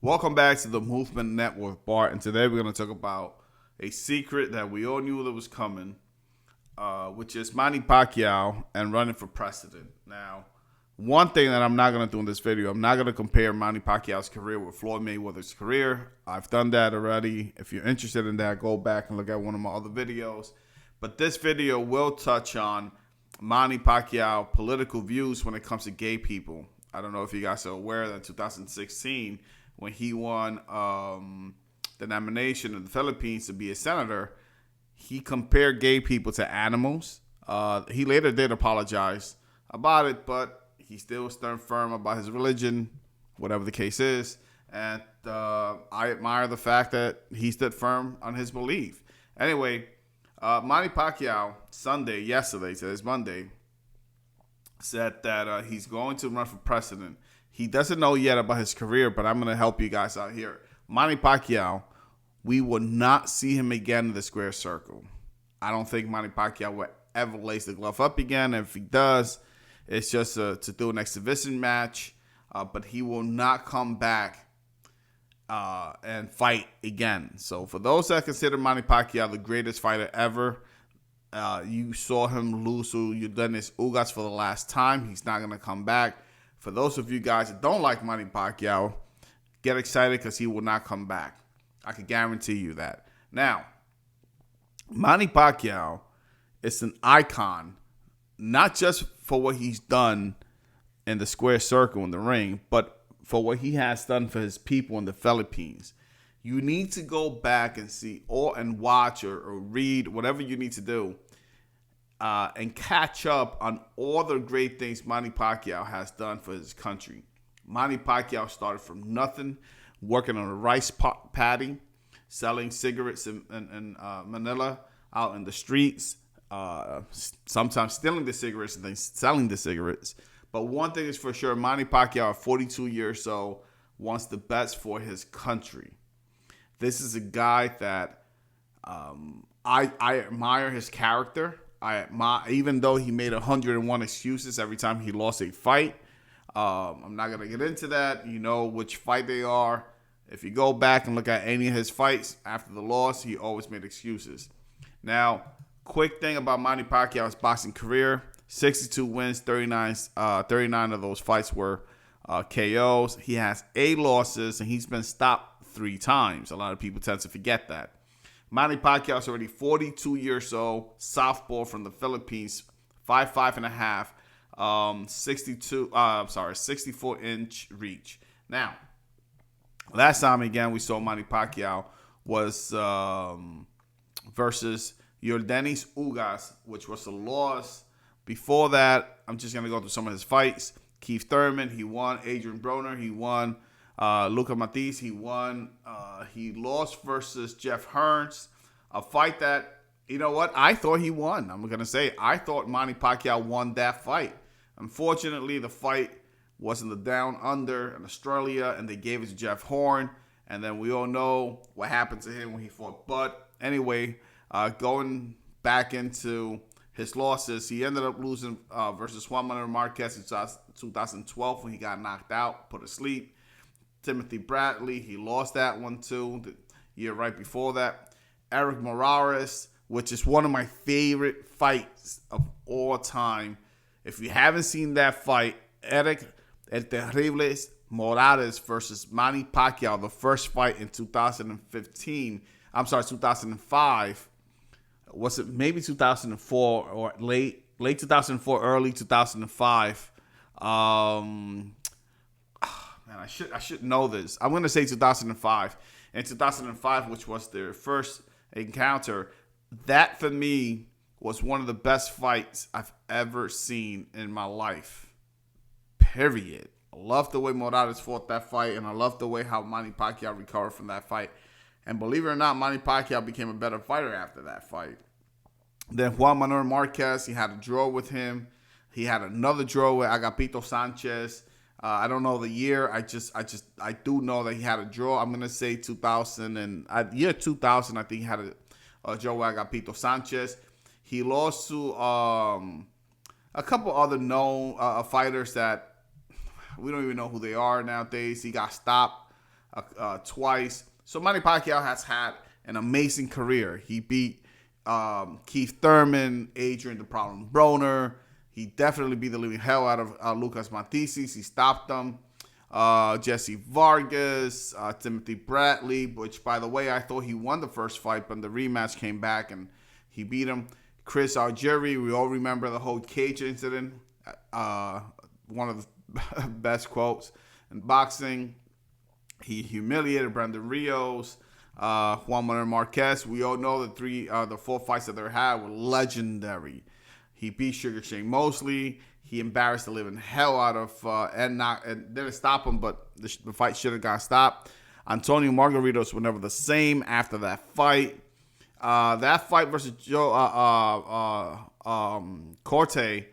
Welcome back to the Movement Network with Bart, and today we're going to talk about a secret that we all knew that was coming, which is Manny Pacquiao and running for president. Now, one thing that I'm not going to do in this video, I'm not going to compare Manny Pacquiao's career with Floyd Mayweather's career. I've done that already. If you're interested in that, go back and look at one of my other videos. But this video will touch on Manny Pacquiao political views when it comes to gay people. I don't know if you guys are aware that in 2016, when he won the nomination in the Philippines to be a senator, he compared gay people to animals. He later did apologize about it, but he still stood firm about his religion, whatever the case is. And I admire the fact that he stood firm on his belief. Anyway, Manny Pacquiao, yesterday, today's Monday, said that he's going to run for president. He doesn't know yet about his career, but I'm going to help you guys out here. Manny Pacquiao, we will not see him again in the square circle. I don't think Manny Pacquiao will ever lace the glove up again. And if he does, it's just to do an exhibition match. But he will not come back and fight again. So for those that consider Manny Pacquiao the greatest fighter ever, you saw him lose to Yordenis Ugás for the last time. He's not going to come back. For those of you guys that don't like Manny Pacquiao, get excited because he will not come back. I can guarantee you that. Now, Manny Pacquiao is an icon, not just for what he's done in the square circle in the ring, but for what he has done for his people in the Philippines. You need to go back and see and watch or read, whatever you need to do, and catch up on all the great things Manny Pacquiao has done for his country. Manny Pacquiao started from nothing, working on a rice paddy, selling cigarettes in Manila out in the streets, sometimes stealing the cigarettes and then selling the cigarettes. But one thing is for sure, Manny Pacquiao at 42 years old wants the best for his country. This is a guy that I admire his character. Even though he made 101 excuses every time he lost a fight. I'm not going to get into that. You know which fight they are. If you go back and look at any of his fights after the loss, he always made excuses. Now, quick thing about Manny Pacquiao's boxing career, 62 wins, 39 of those fights were KOs. He has 8 losses, and he's been stopped 3 times. A lot of people tend to forget that. Manny Pacquiao is already 42 years old, southpaw from the Philippines, 5'5.5", 64-inch reach. Now, last time again we saw Manny Pacquiao was versus Yordenis Ugás, which was a loss. Before that, I'm just gonna go through some of his fights. Keith Thurman, he won. Adrian Broner, he won. Luca Matisse, he won. He lost versus Jeff Hearns, a fight that, you know what, I thought he won. I'm going to say, I thought Manny Pacquiao won that fight. Unfortunately, the fight was in the down under in Australia, and they gave it to Jeff Horn. And then we all know what happened to him when he fought Bud. Anyway, going back into his losses, he ended up losing versus Juan Manuel Marquez in 2012 when he got knocked out, put to sleep. Timothy Bradley, he lost that one too the year right before that. Eric Morales, which is one of my favorite fights of all time. If you haven't seen that fight, Eric El Terrible Morales versus Manny Pacquiao, the first fight in 2005. Was it maybe 2004 or late 2004, early 2005? I should know this. I'm going to say 2005. In 2005, which was their first encounter, that for me was one of the best fights I've ever seen in my life. Period. I love the way Morales fought that fight, and I love the way how Manny Pacquiao recovered from that fight. And believe it or not, Manny Pacquiao became a better fighter after that fight. Then Juan Manuel Marquez, he had a draw with him. He had another draw with Agapito Sanchez. I don't know the year. I do know that he had a draw. I'm gonna say 2000 year 2000. I think he had a draw with Agapito Sanchez. He lost to a couple other known fighters that we don't even know who they are nowadays. He got stopped twice. So Manny Pacquiao has had an amazing career. He beat Keith Thurman, Adrian the Problem Broner. He definitely beat the living hell out of Lucas Matthijs. He stopped them. Jesse Vargas, Timothy Bradley, which, by the way, I thought he won the first fight, but the rematch came back and he beat him. Chris Algieri, we all remember the whole cage incident. One of the best quotes in boxing. He humiliated Brandon Rios, Juan Manuel Marquez. We all know the 4 fights that they had were legendary. He beat Sugar Shane Mosley. He embarrassed the living hell out of and didn't stop him, but the fight should have got stopped. Antonio Margaritos were never the same after that fight. That fight versus Joe Corte.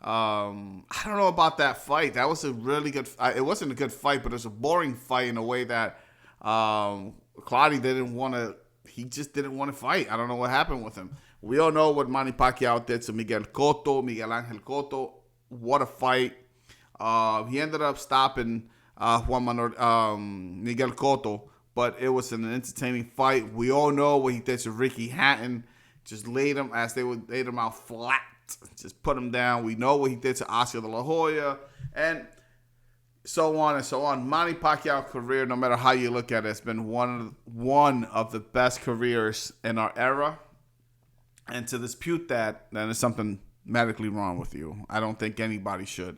I don't know about that fight. That was a really good. It wasn't a good fight, but it was a boring fight in a way that Claudio didn't want to. He just didn't want to fight. I don't know what happened with him. We all know what Manny Pacquiao did to Miguel Angel Cotto. What a fight. He ended up stopping Miguel Cotto, but it was an entertaining fight. We all know what he did to Ricky Hatton. Just laid him out flat. Just put him down. We know what he did to Oscar de la Hoya. And so on and so on. Manny Pacquiao's career, no matter how you look at it, has been one of the best careers in our era. And to dispute that, then there's something medically wrong with you. I don't think anybody should.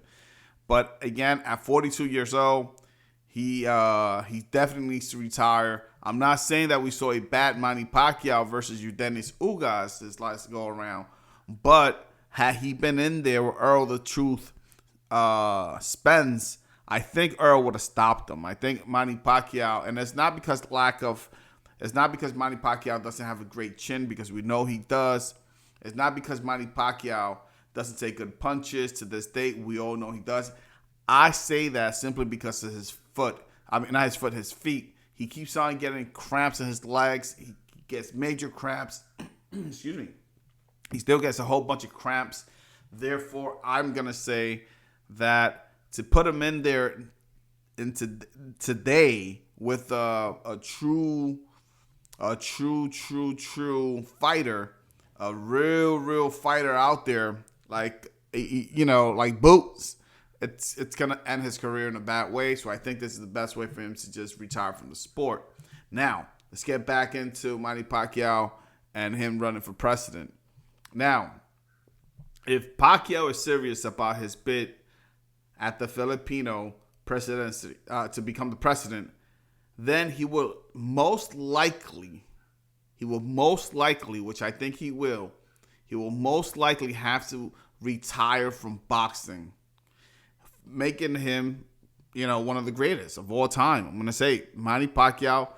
But again, at 42 years old, he definitely needs to retire. I'm not saying that we saw a bad Manny Pacquiao versus Yordenis Ugás this last go around, but had he been in there with Earl the Truth Spence, I think Earl would have stopped him. I think Manny Pacquiao, and it's not because Manny Pacquiao doesn't have a great chin, because we know he does. It's not because Manny Pacquiao doesn't take good punches. To this date, we all know he does. I say that simply because of his foot. I mean, not his foot, his feet. He keeps on getting cramps in his legs. He gets major cramps. Excuse me. He still gets a whole bunch of cramps. Therefore, I'm going to say that to put him in there into today with a true fighter, a real fighter out there, like Boots, it's gonna end his career in a bad way. So I think this is the best way for him to just retire from the sport. Now let's get back into Manny Pacquiao and him running for president. Now, if Pacquiao is serious about his bid at the Filipino presidency to become the president, then he will most likely, which I think he will most likely have to retire from boxing, making him, one of the greatest of all time. I'm going to say Manny Pacquiao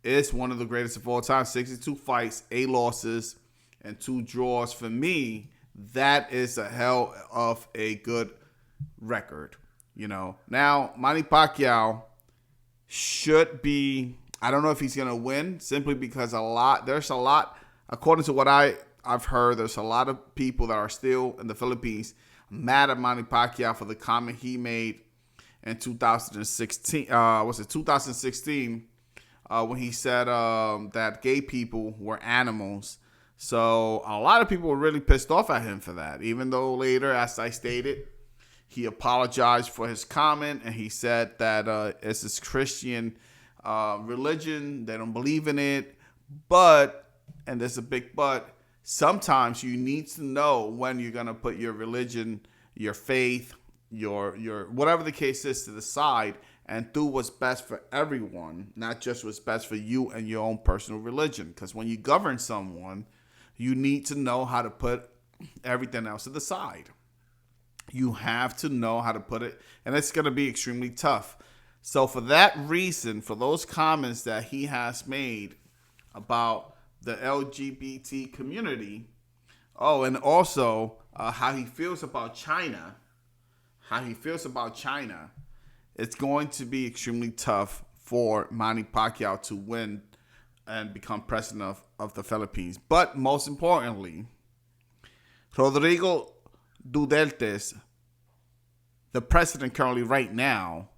is one of the greatest of all time. 62 fights, 8 losses, and 2 draws. For me, that is a hell of a good record. Now Manny Pacquiao should be, I don't know if he's going to win, simply because according to what I've heard, there's a lot of people that are still in the Philippines mad at Manny Pacquiao for the comment he made in 2016. Was it 2016? When he said that gay people were animals. So a lot of people were really pissed off at him for that, even though later, as I stated, he apologized for his comment, and he said that it's this Christian religion. They don't believe in it. But, and there's a big but, sometimes you need to know when you're going to put your religion, your faith, your whatever the case is, to the side and do what's best for everyone, not just what's best for you and your own personal religion. Because when you govern someone, you need to know how to put everything else to the side. You have to know how to put it, and it's going to be extremely tough. So for that reason, for those comments that he has made about the LGBT community, and also how he feels about China, it's going to be extremely tough for Manny Pacquiao to win and become president of the Philippines. But most importantly, Rodrigo Duterte, the president currently right now,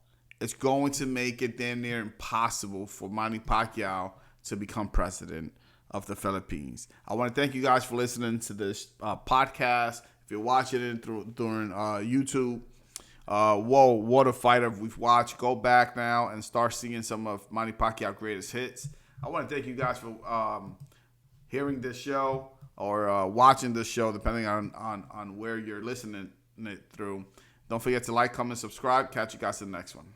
it's going to make it damn near impossible for Manny Pacquiao to become president of the Philippines. I want to thank you guys for listening to this podcast. If you're watching it during YouTube, whoa, what a fighter we've watched. Go back now and start seeing some of Manny Pacquiao's greatest hits. I want to thank you guys for hearing this show or watching this show, depending on where you're listening it through. Don't forget to like, comment, subscribe. Catch you guys in the next one.